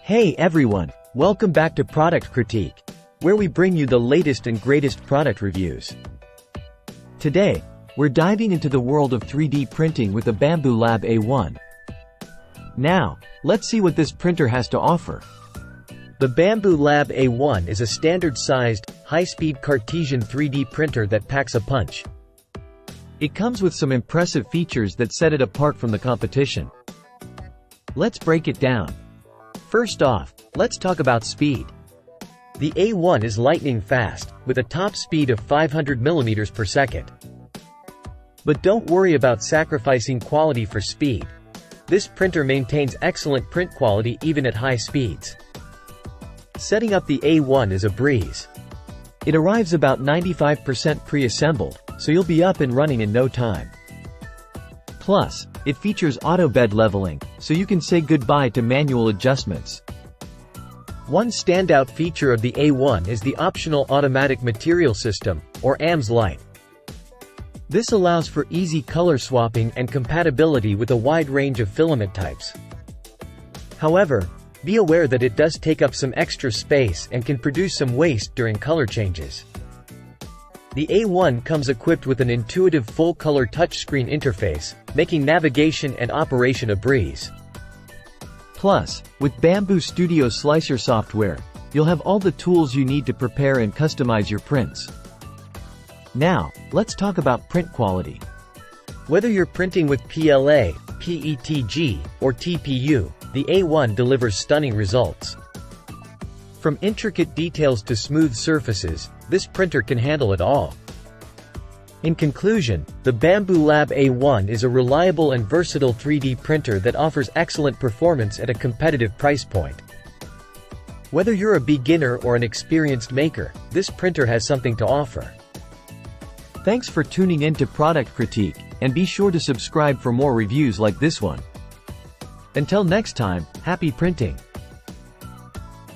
Hey everyone, welcome back to Product Critique, where we bring you the latest and greatest product reviews. Today, we're diving into the world of 3D printing with the Bambu Lab A1. Now, let's see what this printer has to offer. The Bambu Lab A1 is a standard-sized, high-speed Cartesian 3D printer that packs a punch. It comes with some impressive features that set it apart from the competition. Let's break it down. First off, let's talk about speed. The A1 is lightning fast, with a top speed of 500 mm per second. But don't worry about sacrificing quality for speed. This printer maintains excellent print quality even at high speeds. Setting up the A1 is a breeze. It arrives about 95% pre-assembled, so you'll be up and running in no time. Plus, it features auto bed leveling, so you can say goodbye to manual adjustments. One standout feature of the A1 is the optional Automatic Material System, or AMS light. This allows for easy color swapping and compatibility with a wide range of filament types. However, be aware that it does take up some extra space and can produce some waste during color changes. The A1 comes equipped with an intuitive full-color touchscreen interface, making navigation and operation a breeze. Plus, with Bambu Studio Slicer software, you'll have all the tools you need to prepare and customize your prints. Now, let's talk about print quality. Whether you're printing with PLA, PETG, or TPU, the A1 delivers stunning results. From intricate details to smooth surfaces, this printer can handle it all. In conclusion, the Bambu Lab A1 is a reliable and versatile 3D printer that offers excellent performance at a competitive price point. Whether you're a beginner or an experienced maker, this printer has something to offer. Thanks for tuning in to Product Critique, and be sure to subscribe for more reviews like this one. Until next time, happy printing!